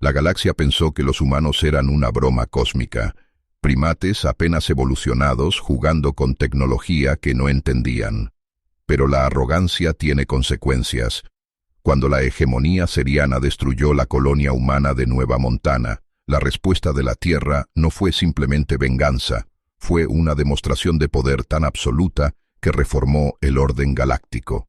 La galaxia pensó que los humanos eran una broma cósmica, primates apenas evolucionados jugando con tecnología que no entendían. Pero la arrogancia tiene consecuencias. Cuando la hegemonía seriana destruyó la colonia humana de Nueva Montana, la respuesta de la Tierra no fue simplemente venganza, fue una demostración de poder tan absoluta que reformó el orden galáctico.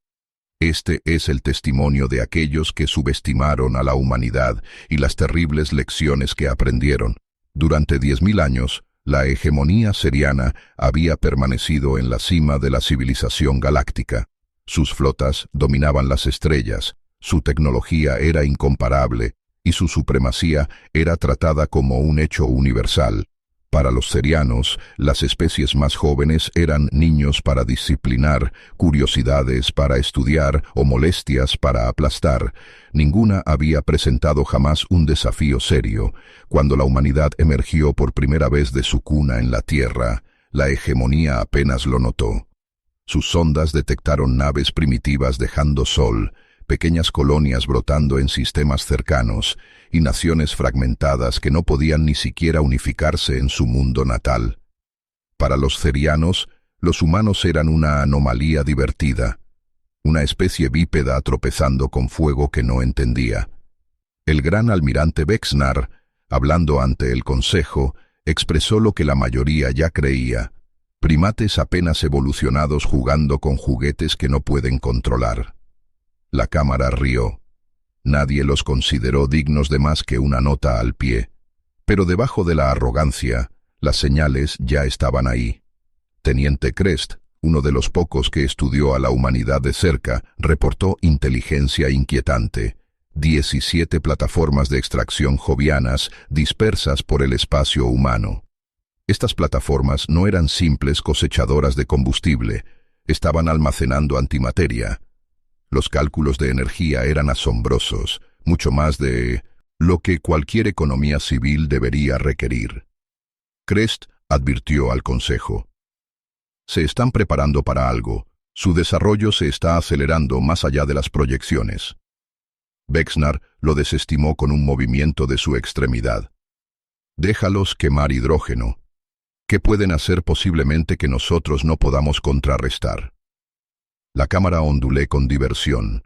Este es el testimonio de aquellos que subestimaron a la humanidad y las terribles lecciones que aprendieron. Durante 10.000 años, la hegemonía seriana había permanecido en la cima de la civilización galáctica. Sus flotas dominaban las estrellas, su tecnología era incomparable y su supremacía era tratada como un hecho universal. Para los serianos, las especies más jóvenes eran niños para disciplinar, curiosidades para estudiar o molestias para aplastar. Ninguna había presentado jamás un desafío serio. Cuando la humanidad emergió por primera vez de su cuna en la Tierra, la hegemonía apenas lo notó. Sus sondas detectaron naves primitivas dejando sol, pequeñas colonias brotando en sistemas cercanos y naciones fragmentadas que no podían ni siquiera unificarse en su mundo natal. Para los cerianos, los humanos eran una anomalía divertida, una especie bípeda tropezando con fuego que no entendía. El gran almirante Vexnar, hablando ante el Consejo, expresó lo que la mayoría ya creía: primates apenas evolucionados jugando con juguetes que no pueden controlar. La Cámara rió. Nadie los consideró dignos de más que una nota al pie. Pero debajo de la arrogancia, las señales ya estaban ahí. Teniente Crest, uno de los pocos que estudió a la humanidad de cerca, reportó inteligencia inquietante. 17 plataformas de extracción jovianas dispersas por el espacio humano. Estas plataformas no eran simples cosechadoras de combustible, estaban almacenando antimateria. Los cálculos de energía eran asombrosos, mucho más de lo que cualquier economía civil debería requerir. Crest advirtió al Consejo: se están preparando para algo, su desarrollo se está acelerando más allá de las proyecciones. Vexnar lo desestimó con un movimiento de su extremidad. Déjalos quemar hidrógeno. ¿Qué pueden hacer posiblemente que nosotros no podamos contrarrestar? La Cámara onduló con diversión.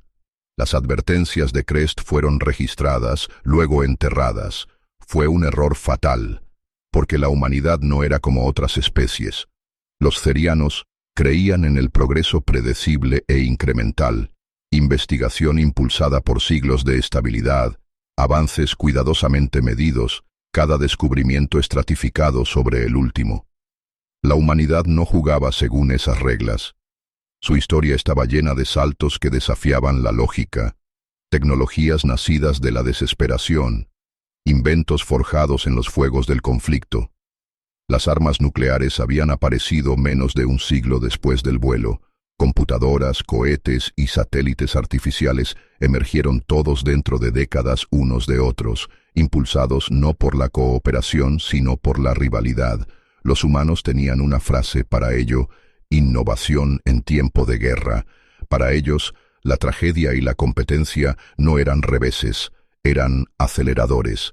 Las advertencias de Crest fueron registradas, luego enterradas. Fue un error fatal, porque la humanidad no era como otras especies. Los cerianos creían en el progreso predecible e incremental, investigación impulsada por siglos de estabilidad, avances cuidadosamente medidos, cada descubrimiento estratificado sobre el último. La humanidad no jugaba según esas reglas. Su historia estaba llena de saltos que desafiaban la lógica, tecnologías nacidas de la desesperación, inventos forjados en los fuegos del conflicto. Las armas nucleares habían aparecido menos de un siglo después del vuelo. Computadoras, cohetes y satélites artificiales emergieron todos dentro de décadas unos de otros, impulsados no por la cooperación sino por la rivalidad. Los humanos tenían una frase para ello: innovación en tiempo de guerra. Para ellos, la tragedia y la competencia no eran reveses, eran aceleradores.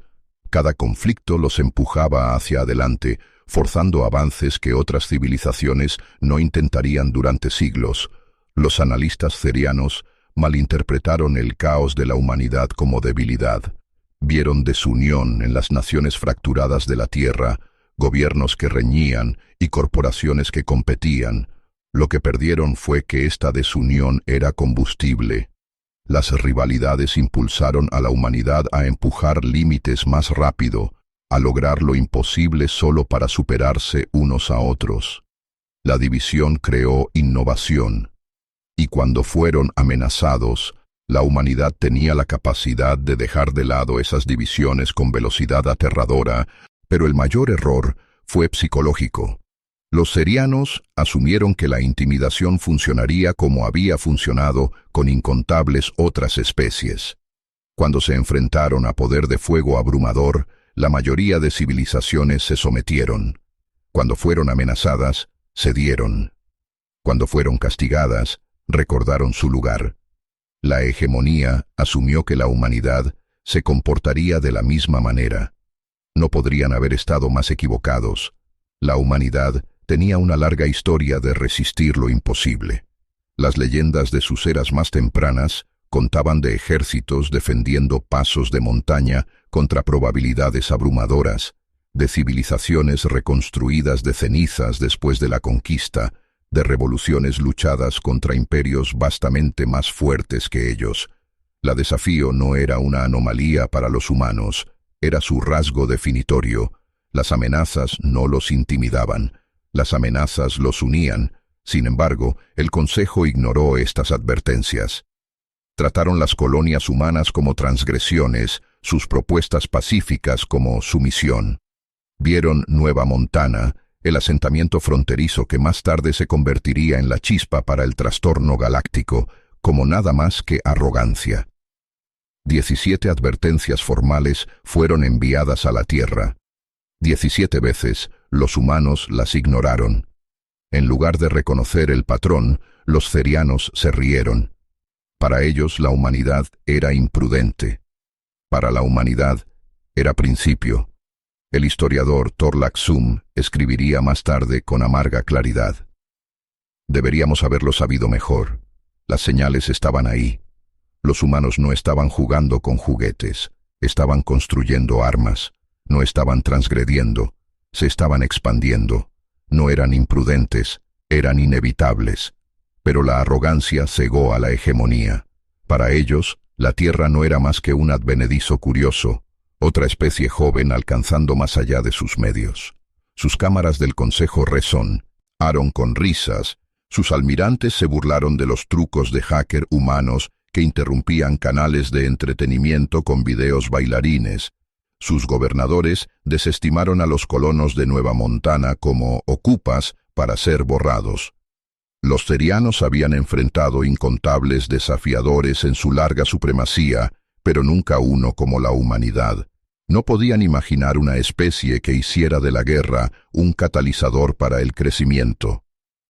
Cada conflicto los empujaba hacia adelante, forzando avances que otras civilizaciones no intentarían durante siglos. Los analistas cerianos malinterpretaron el caos de la humanidad como debilidad. Vieron desunión en las naciones fracturadas de la Tierra, gobiernos que reñían y corporaciones que competían. Lo que perdieron fue que esta desunión era combustible. Las rivalidades impulsaron a la humanidad a empujar límites más rápido, a lograr lo imposible solo para superarse unos a otros. La división creó innovación. Y cuando fueron amenazados, la humanidad tenía la capacidad de dejar de lado esas divisiones con velocidad aterradora, pero el mayor error fue psicológico. Los cerianos asumieron que la intimidación funcionaría como había funcionado con incontables otras especies. Cuando se enfrentaron a poder de fuego abrumador, la mayoría de civilizaciones se sometieron. Cuando fueron amenazadas, cedieron. Cuando fueron castigadas, recordaron su lugar. La hegemonía asumió que la humanidad se comportaría de la misma manera. No podrían haber estado más equivocados. La humanidad tenía una larga historia de resistir lo imposible. Las leyendas de sus eras más tempranas contaban de ejércitos defendiendo pasos de montaña contra probabilidades abrumadoras, de civilizaciones reconstruidas de cenizas después de la conquista, de revoluciones luchadas contra imperios vastamente más fuertes que ellos. La desafío no era una anomalía para los humanos, era su rasgo definitorio. Las amenazas no los intimidaban, las amenazas los unían. Sin embargo, el Consejo ignoró estas advertencias. Trataron las colonias humanas como transgresiones, sus propuestas pacíficas como sumisión. Vieron Nueva Montana, el asentamiento fronterizo que más tarde se convertiría en la chispa para el trastorno galáctico, como nada más que arrogancia. 17 advertencias formales fueron enviadas a la Tierra. 17 veces los humanos las ignoraron. En lugar de reconocer el patrón, los cerianos se rieron. Para ellos la humanidad era imprudente. Para la humanidad era principio. El historiador Torlak Sum escribiría más tarde con amarga claridad: deberíamos haberlo sabido mejor. Las señales estaban ahí. Los humanos no estaban jugando con juguetes, estaban construyendo armas, no estaban transgrediendo, se estaban expandiendo. No eran imprudentes, eran inevitables. Pero la arrogancia cegó a la hegemonía. Para ellos, la Tierra no era más que un advenedizo curioso, otra especie joven alcanzando más allá de sus medios. Sus cámaras del Consejo resonaron con risas, sus almirantes se burlaron de los trucos de hacker humanos que interrumpían canales de entretenimiento con videos bailarines. Sus gobernadores desestimaron a los colonos de Nueva Montana como ocupas para ser borrados. Los cerianos habían enfrentado incontables desafiadores en su larga supremacía, pero nunca uno como la humanidad. No podían imaginar una especie que hiciera de la guerra un catalizador para el crecimiento.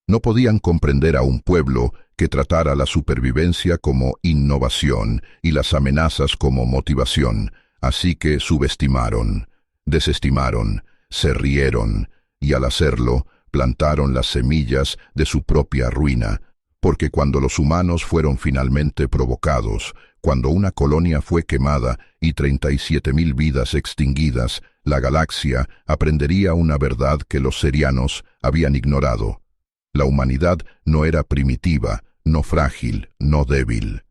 No podían comprender a un pueblo que tratara la supervivencia como innovación y las amenazas como motivación. Así que subestimaron, desestimaron, se rieron, y al hacerlo, plantaron las semillas de su propia ruina, porque cuando los humanos fueron finalmente provocados, cuando una colonia fue quemada y 37.000 vidas extinguidas, la galaxia aprendería una verdad que los cerianos habían ignorado. La humanidad no era primitiva, no frágil, no débil.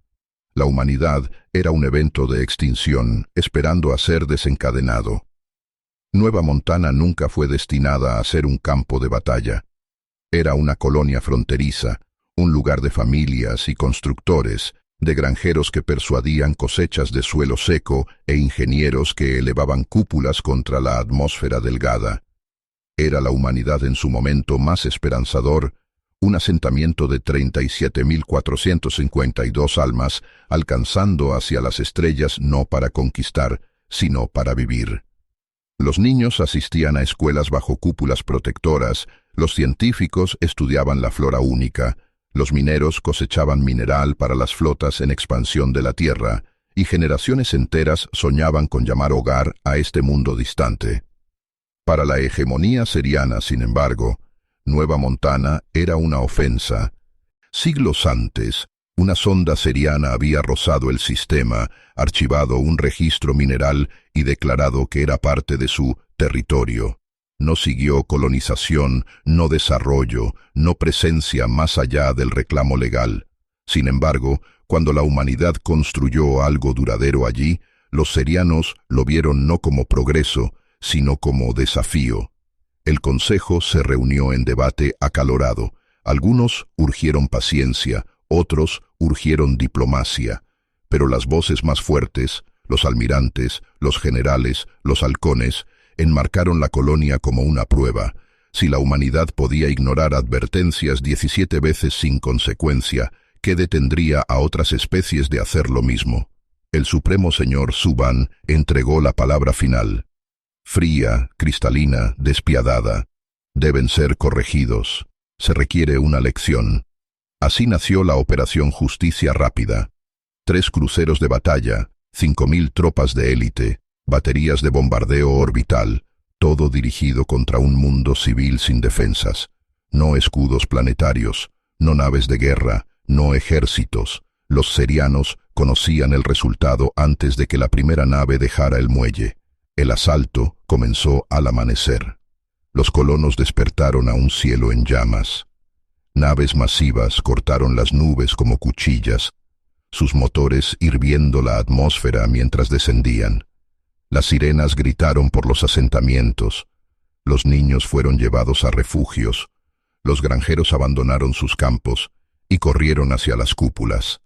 La humanidad era un evento de extinción, esperando a ser desencadenado. Nueva Montana nunca fue destinada a ser un campo de batalla. Era una colonia fronteriza, un lugar de familias y constructores, de granjeros que persuadían cosechas de suelo seco e ingenieros que elevaban cúpulas contra la atmósfera delgada. Era la humanidad en su momento más esperanzador, un asentamiento de 37.452 almas, alcanzando hacia las estrellas no para conquistar, sino para vivir. Los niños asistían a escuelas bajo cúpulas protectoras, los científicos estudiaban la flora única, los mineros cosechaban mineral para las flotas en expansión de la Tierra, y generaciones enteras soñaban con llamar hogar a este mundo distante. Para la hegemonía ceriana, sin embargo, Nueva Montana era una ofensa. Siglos antes, una sonda ceriana había rozado el sistema, archivado un registro mineral y declarado que era parte de su territorio. No siguió colonización, no desarrollo, no presencia más allá del reclamo legal. Sin embargo, cuando la humanidad construyó algo duradero allí, los cerianos lo vieron no como progreso, sino como desafío. El Consejo se reunió en debate acalorado. Algunos urgieron paciencia, otros urgieron diplomacia. Pero las voces más fuertes, los almirantes, los generales, los halcones, enmarcaron la colonia como una prueba. Si la humanidad podía ignorar advertencias 17 veces sin consecuencia, ¿qué detendría a otras especies de hacer lo mismo? El Supremo Señor Suban entregó la palabra final. Fría, cristalina, despiadada. Deben ser corregidos. Se requiere una lección. Así nació la Operación Justicia Rápida. 3 cruceros de batalla, 5.000 tropas de élite, baterías de bombardeo orbital, todo dirigido contra un mundo civil sin defensas. No escudos planetarios, no naves de guerra, no ejércitos. Los serianos conocían el resultado antes de que la primera nave dejara el muelle. El asalto comenzó al amanecer. Los colonos despertaron a un cielo en llamas. Naves masivas cortaron las nubes como cuchillas, sus motores hirviendo la atmósfera mientras descendían. Las sirenas gritaron por los asentamientos. Los niños fueron llevados a refugios. Los granjeros abandonaron sus campos y corrieron hacia las cúpulas.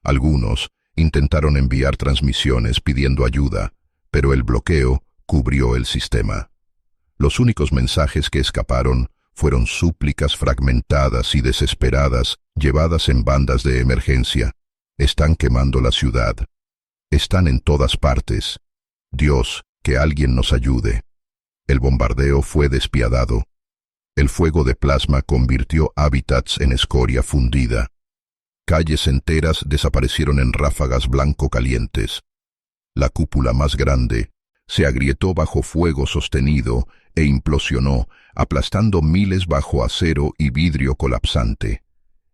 Algunos intentaron enviar transmisiones pidiendo ayuda, pero el bloqueo cubrió el sistema. Los únicos mensajes que escaparon fueron súplicas fragmentadas y desesperadas, llevadas en bandas de emergencia. Están quemando la ciudad. Están en todas partes. Dios, que alguien nos ayude. El bombardeo fue despiadado. El fuego de plasma convirtió hábitats en escoria fundida. Calles enteras desaparecieron en ráfagas blanco calientes. La cúpula más grande se agrietó bajo fuego sostenido e implosionó, aplastando miles bajo acero y vidrio colapsante.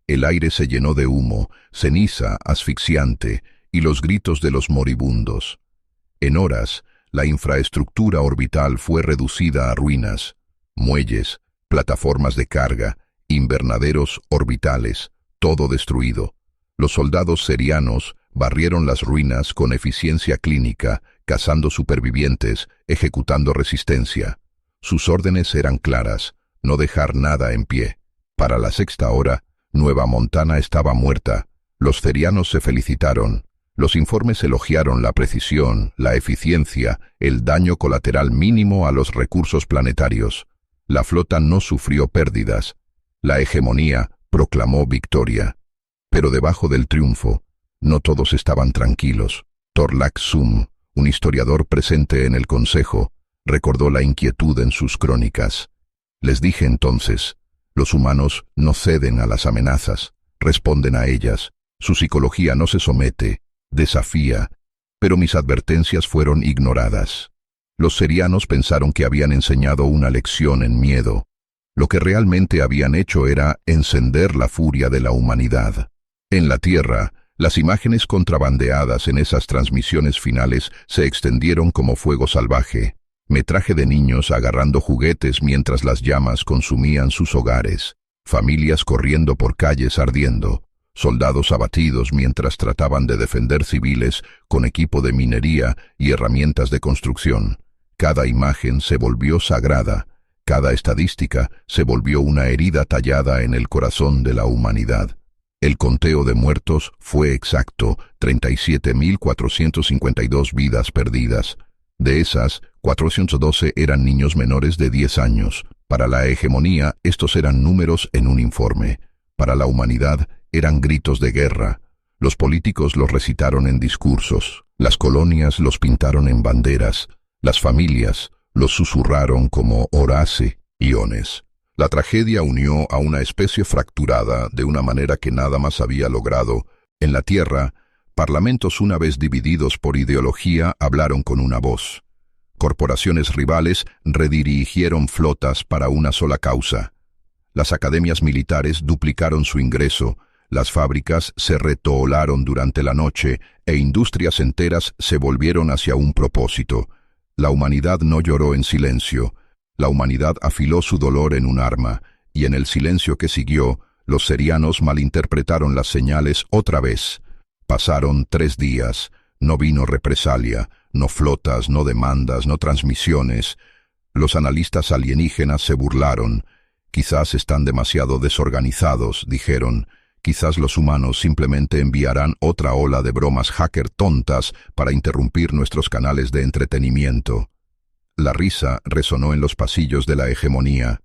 El aire se llenó de humo, ceniza asfixiante y los gritos de los moribundos. En horas, la infraestructura orbital fue reducida a ruinas, muelles, plataformas de carga, invernaderos orbitales, todo destruido. Los soldados serianos barrieron las ruinas con eficiencia clínica, cazando supervivientes, ejecutando resistencia. Sus órdenes eran claras: no dejar nada en pie. Para la 6ª hora, Nueva Montana estaba muerta. Los serianos se felicitaron. Los informes elogiaron la precisión, la eficiencia, el daño colateral mínimo a los recursos planetarios. La flota no sufrió pérdidas. La hegemonía proclamó victoria. Pero debajo del triunfo, no todos estaban tranquilos. Torlak Sum, un historiador presente en el consejo, recordó la inquietud en sus crónicas. Les dije entonces: los humanos no ceden a las amenazas, responden a ellas. Su psicología no se somete, desafía, pero mis advertencias fueron ignoradas. Los serianos pensaron que habían enseñado una lección en miedo. Lo que realmente habían hecho era encender la furia de la humanidad. En la Tierra, las imágenes contrabandeadas en esas transmisiones finales se extendieron como fuego salvaje. Metraje de niños agarrando juguetes mientras las llamas consumían sus hogares. Familias corriendo por calles ardiendo. Soldados abatidos mientras trataban de defender civiles con equipo de minería y herramientas de construcción. Cada imagen se volvió sagrada. Cada estadística se volvió una herida tallada en el corazón de la humanidad. El conteo de muertos fue exacto: 37.452 vidas perdidas. De esas, 412 eran niños menores de 10 años. Para la hegemonía, estos eran números en un informe. Para la humanidad, eran gritos de guerra. Los políticos los recitaron en discursos. Las colonias los pintaron en banderas. Las familias los susurraron como Horace y Ones. La tragedia unió a una especie fracturada de una manera que nada más había logrado. En la Tierra, parlamentos una vez divididos por ideología hablaron con una voz. Corporaciones rivales redirigieron flotas para una sola causa. Las academias militares duplicaron su ingreso, las fábricas se retoolaron durante la noche e industrias enteras se volvieron hacia un propósito. La humanidad no lloró en silencio. La humanidad afiló su dolor en un arma, y en el silencio que siguió, los serianos malinterpretaron las señales otra vez. Pasaron 3 días, no vino represalia, no flotas, no demandas, no transmisiones. Los analistas alienígenas se burlaron. Quizás están demasiado desorganizados, dijeron. Quizás los humanos simplemente enviarán otra ola de bromas hacker tontas para interrumpir nuestros canales de entretenimiento. La risa resonó en los pasillos de la hegemonía.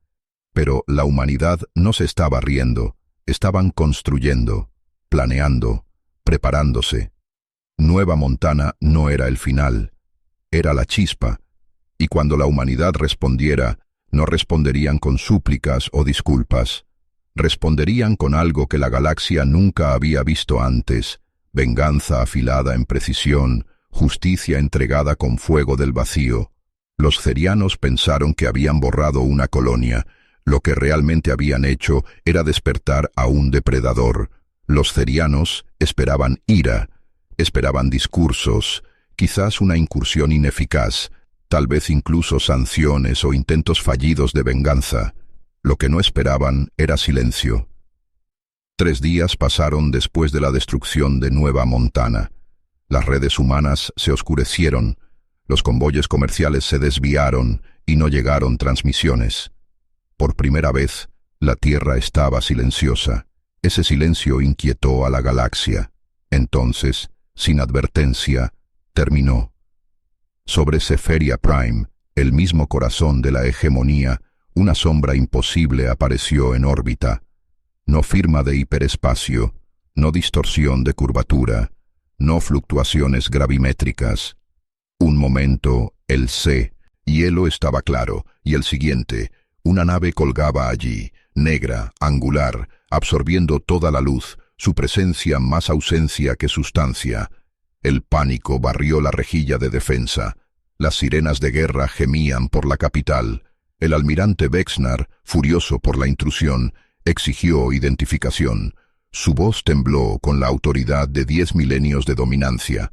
Pero la humanidad no se estaba riendo. Estaban construyendo, planeando, preparándose. Nueva Montana no era el final, era la chispa. Y cuando la humanidad respondiera, no responderían con súplicas o disculpas. Responderían con algo que la galaxia nunca había visto antes: venganza afilada en precisión, justicia entregada con fuego del vacío. Los cerianos pensaron que habían borrado una colonia. Lo que realmente habían hecho era despertar a un depredador. Los cerianos esperaban ira, esperaban discursos, quizás una incursión ineficaz, tal vez incluso sanciones o intentos fallidos de venganza. Lo que no esperaban era silencio. 3 días pasaron después de la destrucción de Nueva Montana. Las redes humanas se oscurecieron, los convoyes comerciales se desviaron y no llegaron transmisiones. Por primera vez, la Tierra estaba silenciosa. Ese silencio inquietó a la galaxia. Entonces, sin advertencia, terminó. Sobre Seferia Prime, el mismo corazón de la hegemonía, una sombra imposible apareció en órbita. No firma de hiperespacio, no distorsión de curvatura, no fluctuaciones gravimétricas. Un momento, el C, hielo estaba claro, y el siguiente, una nave colgaba allí, negra, angular, absorbiendo toda la luz, su presencia más ausencia que sustancia. El pánico barrió la rejilla de defensa. Las sirenas de guerra gemían por la capital. El almirante Vexnar, furioso por la intrusión, exigió identificación. Su voz tembló con la autoridad de 10 milenios de dominancia.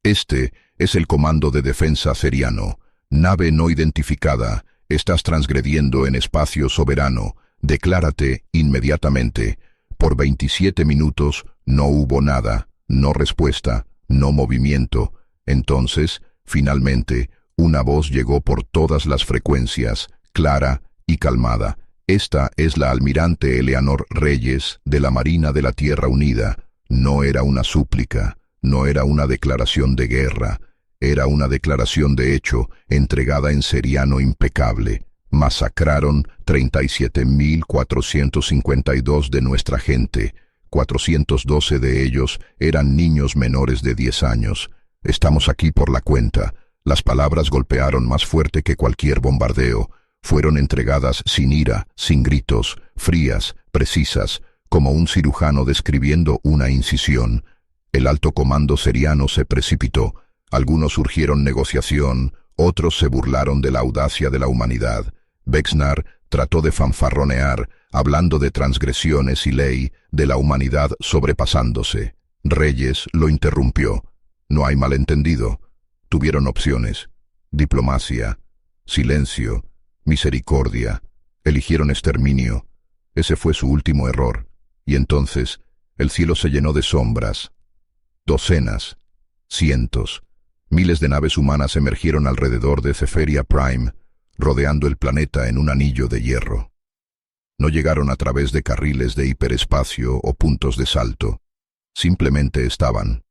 Este es el comando de defensa ceriano. Nave no identificada, estás transgrediendo en espacio soberano. Declárate inmediatamente. Por 27 minutos no hubo nada, no respuesta, no movimiento. Entonces, finalmente, una voz llegó por todas las frecuencias, clara y calmada. Esta es la almirante Eleanor Reyes, de la Marina de la Tierra Unida. No era una súplica, no era una declaración de guerra, era una declaración de hecho, entregada en seriano impecable. Masacraron 37.452 de nuestra gente. 412 de ellos eran niños menores de 10 años. Estamos aquí por la cuenta. Las palabras golpearon más fuerte que cualquier bombardeo. Fueron entregadas sin ira, sin gritos, frías, precisas, como un cirujano describiendo una incisión. El alto comando ceriano se precipitó. Algunos urgieron negociación, otros se burlaron de la audacia de la humanidad. Vexnar trató de fanfarronear, hablando de transgresiones y ley, de la humanidad sobrepasándose. Reyes lo interrumpió. No hay malentendido. Tuvieron opciones. Diplomacia, silencio, misericordia. Eligieron exterminio. Ese fue su último error. Y entonces, el cielo se llenó de sombras. Docenas, cientos, miles de naves humanas emergieron alrededor de Seferia Prime, rodeando el planeta en un anillo de hierro. No llegaron a través de carriles de hiperespacio o puntos de salto. Simplemente estaban.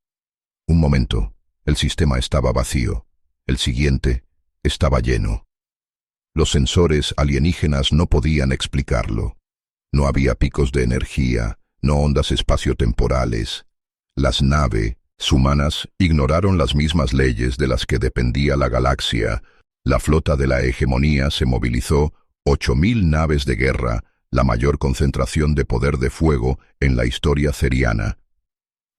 Un momento, el sistema estaba vacío. El siguiente, estaba lleno. Los sensores alienígenas no podían explicarlo. No había picos de energía, no ondas espaciotemporales. Las naves humanas ignoraron las mismas leyes de las que dependía la galaxia. La flota de la hegemonía se movilizó, 8.000 naves de guerra, la mayor concentración de poder de fuego en la historia ceriana.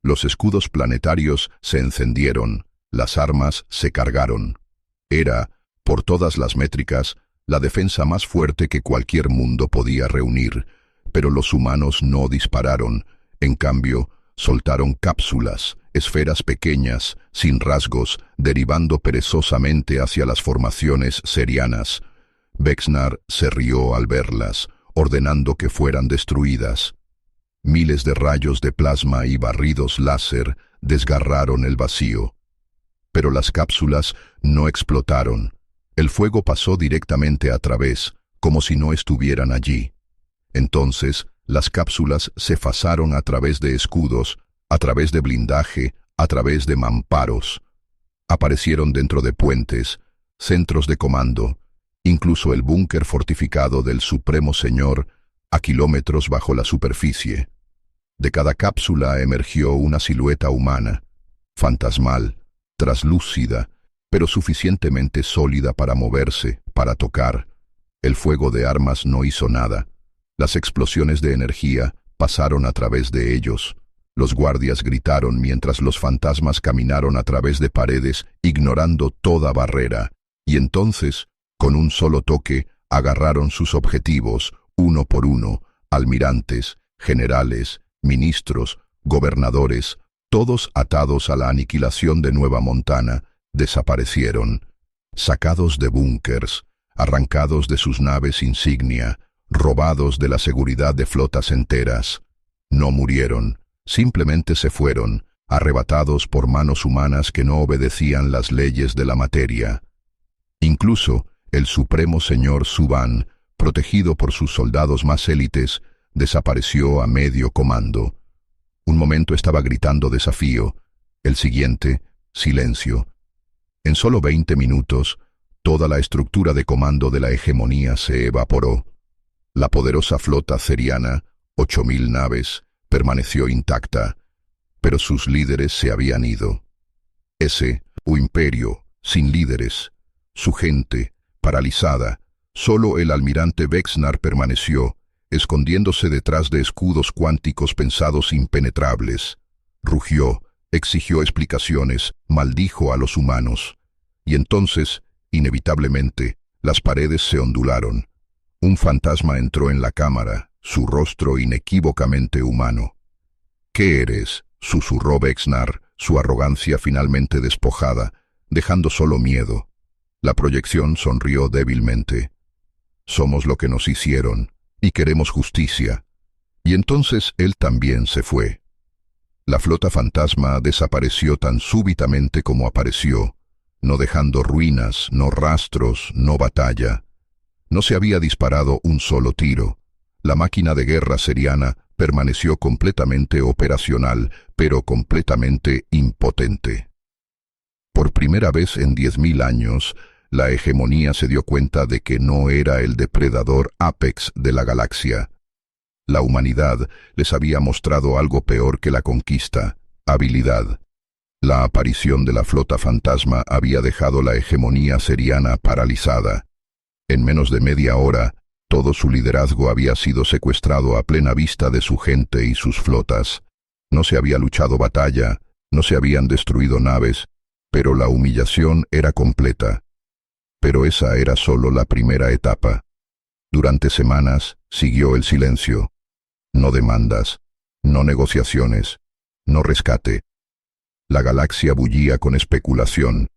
Los escudos planetarios se encendieron, las armas se cargaron. Era, por todas las métricas, la defensa más fuerte que cualquier mundo podía reunir, pero los humanos no dispararon. En cambio, soltaron cápsulas, esferas pequeñas, sin rasgos, derivando perezosamente hacia las formaciones cerianas. Vexnar se rió al verlas, ordenando que fueran destruidas. Miles de rayos de plasma y barridos láser desgarraron el vacío. Pero las cápsulas no explotaron. El fuego pasó directamente a través, como si no estuvieran allí. Entonces, las cápsulas se fasaron a través de escudos, a través de blindaje, a través de mamparos. Aparecieron dentro de puentes, centros de comando, incluso el búnker fortificado del Supremo Señor, a kilómetros bajo la superficie. De cada cápsula emergió una silueta humana, fantasmal, traslúcida, pero suficientemente sólida para moverse, para tocar. El fuego de armas no hizo nada. Las explosiones de energía pasaron a través de ellos. Los guardias gritaron mientras los fantasmas caminaron a través de paredes, ignorando toda barrera, y entonces, con un solo toque, agarraron sus objetivos, uno por uno, almirantes, generales, ministros, gobernadores, todos atados a la aniquilación de Nueva Montana, desaparecieron, sacados de búnkers, arrancados de sus naves insignia, robados de la seguridad de flotas enteras. No murieron, simplemente se fueron, arrebatados por manos humanas que no obedecían las leyes de la materia. Incluso el Supremo Señor Zubán, protegido por sus soldados más élites, desapareció a medio comando. Un momento estaba gritando desafío, el siguiente, silencio. En solo 20 minutos, toda la estructura de comando de la hegemonía se evaporó. La poderosa flota ceriana, 8.000 naves, permaneció intacta, pero sus líderes se habían ido. Ese, imperio, sin líderes, su gente, paralizada, solo el almirante Vexnar permaneció, escondiéndose detrás de escudos cuánticos pensados impenetrables. Rugió, exigió explicaciones, maldijo a los humanos. Y entonces, inevitablemente, las paredes se ondularon. Un fantasma entró en la cámara, su rostro inequívocamente humano. «¿Qué eres?», susurró Vexnar, su arrogancia finalmente despojada, dejando solo miedo. La proyección sonrió débilmente. «Somos lo que nos hicieron, y queremos justicia». Y entonces él también se fue. La flota fantasma desapareció tan súbitamente como apareció, no dejando ruinas, no rastros, no batalla. No se había disparado un solo tiro. La máquina de guerra ceriana permaneció completamente operacional, pero completamente impotente. Por primera vez en 10.000 años, la hegemonía se dio cuenta de que no era el depredador ápex de la galaxia. La humanidad les había mostrado algo peor que la conquista: habilidad. La aparición de la flota fantasma había dejado la hegemonía ceriana paralizada. En menos de media hora, todo su liderazgo había sido secuestrado a plena vista de su gente y sus flotas. No se había luchado batalla, no se habían destruido naves, pero la humillación era completa. Pero esa era solo la primera etapa. Durante semanas siguió el silencio. No demandas, no negociaciones, no rescate. La galaxia bullía con especulación.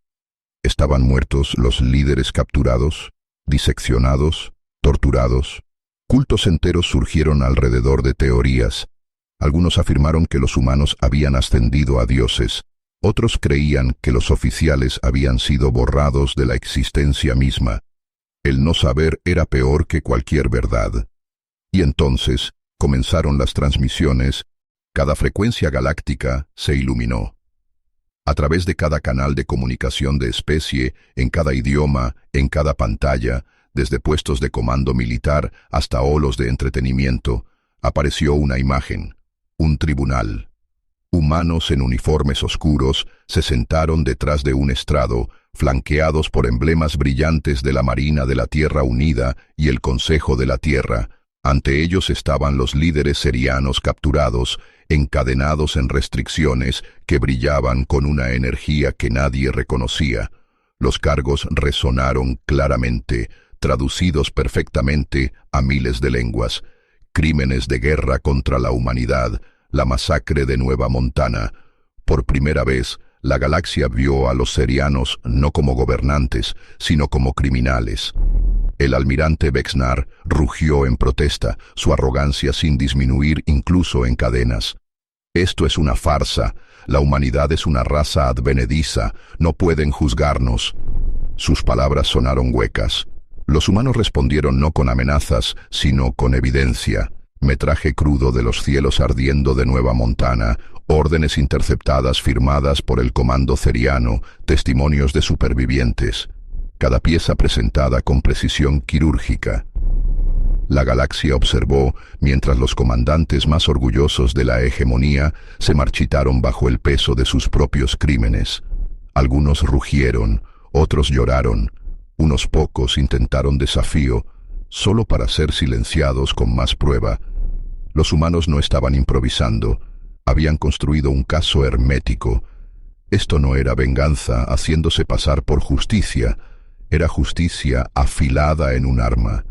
¿Estaban muertos los líderes capturados, diseccionados, torturados? Cultos enteros surgieron alrededor de teorías. Algunos afirmaron que los humanos habían ascendido a dioses. Otros creían que los oficiales habían sido borrados de la existencia misma. El no saber era peor que cualquier verdad. Y entonces comenzaron las transmisiones. Cada frecuencia galáctica se iluminó. A través de cada canal de comunicación de especie, en cada idioma, en cada pantalla, desde puestos de comando militar hasta olos de entretenimiento, apareció una imagen, un tribunal. Humanos en uniformes oscuros se sentaron detrás de un estrado, flanqueados por emblemas brillantes de la Marina de la Tierra Unida y el Consejo de la Tierra. Ante ellos estaban los líderes cerianos capturados, encadenados en restricciones que brillaban con una energía que nadie reconocía. Los cargos resonaron claramente, traducidos perfectamente a miles de lenguas. Crímenes de guerra contra la humanidad, la masacre de Nueva Montana. Por primera vez, la galaxia vio a los cerianos no como gobernantes, sino como criminales. El almirante Vexnar rugió en protesta, su arrogancia sin disminuir incluso en cadenas. «Esto es una farsa. La humanidad es una raza advenediza. No pueden juzgarnos». Sus palabras sonaron huecas. Los humanos respondieron no con amenazas, sino con evidencia. Metraje crudo de los cielos ardiendo de Nueva Montana, órdenes interceptadas firmadas por el comando ceriano, testimonios de supervivientes. Cada pieza presentada con precisión quirúrgica. La galaxia observó mientras los comandantes más orgullosos de la hegemonía se marchitaron bajo el peso de sus propios crímenes. Algunos rugieron, otros lloraron, unos pocos intentaron desafío, solo para ser silenciados con más prueba. Los humanos no estaban improvisando, Habían construido un caso hermético. Esto no era venganza haciéndose pasar por justicia, era justicia afilada en un arma.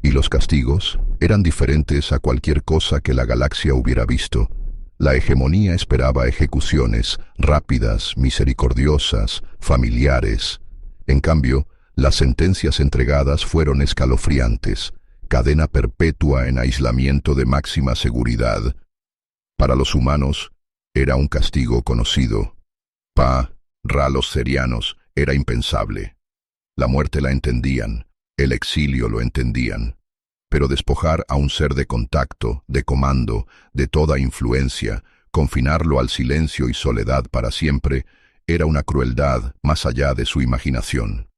Y los castigos eran diferentes a cualquier cosa que la galaxia hubiera visto. La hegemonía esperaba ejecuciones rápidas, misericordiosas, familiares. En cambio, las sentencias entregadas fueron escalofriantes, cadena perpetua en aislamiento de máxima seguridad. Para los humanos, era un castigo conocido. Para los cerianos, era impensable. La muerte la entendían, el exilio lo entendían. Pero despojar a un ser de contacto, de comando, de toda influencia, confinarlo al silencio y soledad para siempre, era una crueldad más allá de su imaginación.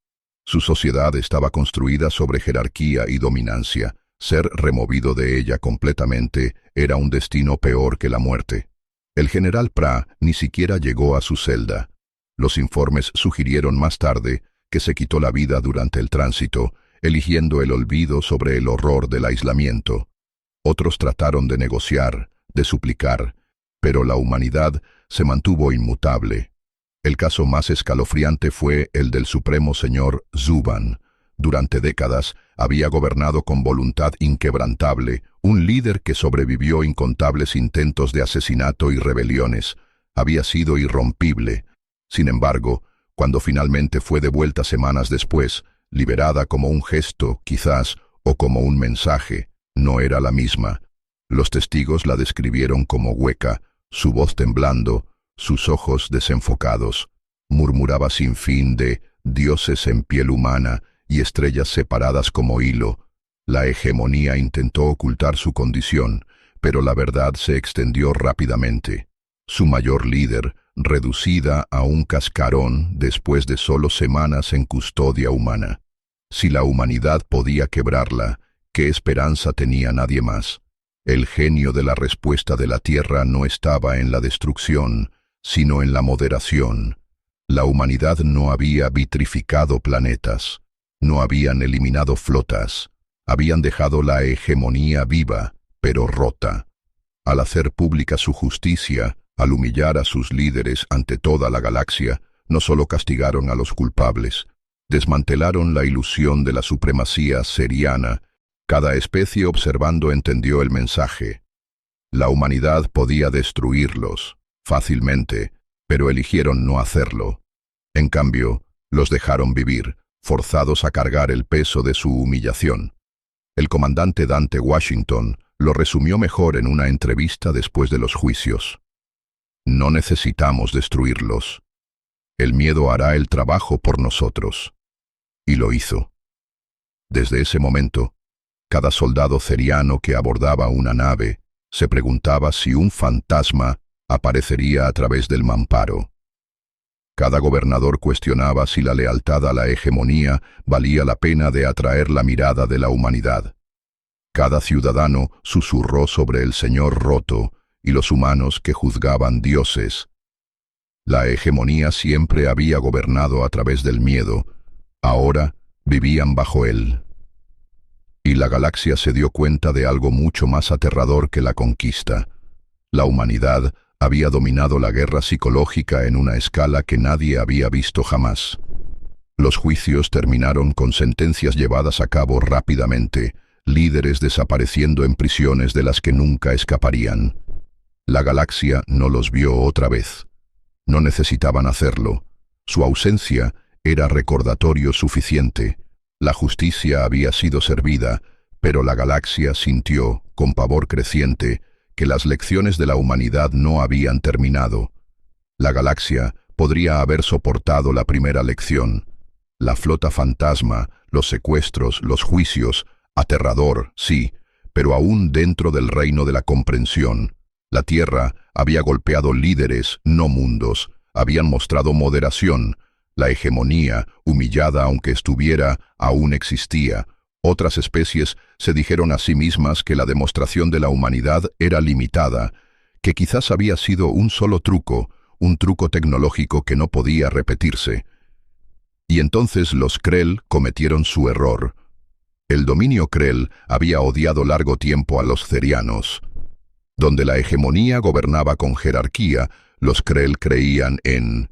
Su sociedad estaba construida sobre jerarquía y dominancia. Ser removido de ella completamente era un destino peor que la muerte. El general Pra ni siquiera llegó a su celda. Los informes sugirieron más tarde que se quitó la vida durante el tránsito, eligiendo el olvido sobre el horror del aislamiento. Otros trataron de negociar, de suplicar, pero la humanidad se mantuvo inmutable. El caso más escalofriante fue el del Supremo Señor Zuban. Durante décadas había gobernado con voluntad inquebrantable, un líder que sobrevivió incontables intentos de asesinato y rebeliones. Había sido irrompible. Sin embargo, cuando finalmente fue devuelta semanas después, liberada como un gesto, quizás, o como un mensaje, no era la misma. Los testigos la describieron como hueca, su voz temblando, sus ojos desenfocados. Murmuraba sin fin de dioses en piel humana y estrellas separadas como hilo. La hegemonía intentó ocultar su condición, pero la verdad se extendió rápidamente. Su mayor líder, reducida a un cascarón después de solo semanas en custodia humana. Si la humanidad podía quebrarla, ¿qué esperanza tenía nadie más? El genio de la respuesta de la Tierra no estaba en la destrucción, sino en la moderación. La humanidad no había vitrificado planetas, no habían eliminado flotas, habían dejado la hegemonía viva, pero rota. Al hacer pública su justicia, al humillar a sus líderes ante toda la galaxia, no solo castigaron a los culpables, desmantelaron la ilusión de la supremacía seriana. Cada especie observando entendió el mensaje. La humanidad podía destruirlos, fácilmente, pero eligieron no hacerlo. En cambio, los dejaron vivir, forzados a cargar el peso de su humillación. El comandante Dante Washington lo resumió mejor en una entrevista después de los juicios. No necesitamos destruirlos. El miedo hará el trabajo por nosotros. Y lo hizo. Desde ese momento, cada soldado ceriano que abordaba una nave se preguntaba si un fantasma aparecería a través del mamparo. Cada gobernador cuestionaba si la lealtad a la hegemonía valía la pena de atraer la mirada de la humanidad. Cada ciudadano susurró sobre el Señor roto y los humanos que juzgaban dioses. La hegemonía siempre había gobernado a través del miedo, ahora vivían bajo él. Y la galaxia se dio cuenta de algo mucho más aterrador que la conquista. La humanidad había dominado la guerra psicológica en una escala que nadie había visto jamás. Los juicios terminaron con sentencias llevadas a cabo rápidamente, líderes desapareciendo en prisiones de las que nunca escaparían. La galaxia no los vio otra vez. No necesitaban hacerlo. Su ausencia era recordatorio suficiente. La justicia había sido servida, pero la galaxia sintió, con pavor creciente, que las lecciones de la humanidad no habían terminado. La galaxia podría haber soportado la primera lección. La flota fantasma, los secuestros, los juicios, aterrador, sí, pero aún dentro del reino de la comprensión. La Tierra había golpeado líderes, no mundos, habían mostrado moderación. La hegemonía, humillada aunque estuviera, aún existía. Otras especies se dijeron a sí mismas que la demostración de la humanidad era limitada, que quizás había sido un solo truco, un truco tecnológico que no podía repetirse. Y entonces los Krell cometieron su error. El dominio Krell había odiado largo tiempo a los cerianos. Donde la hegemonía gobernaba con jerarquía, los Krell creían en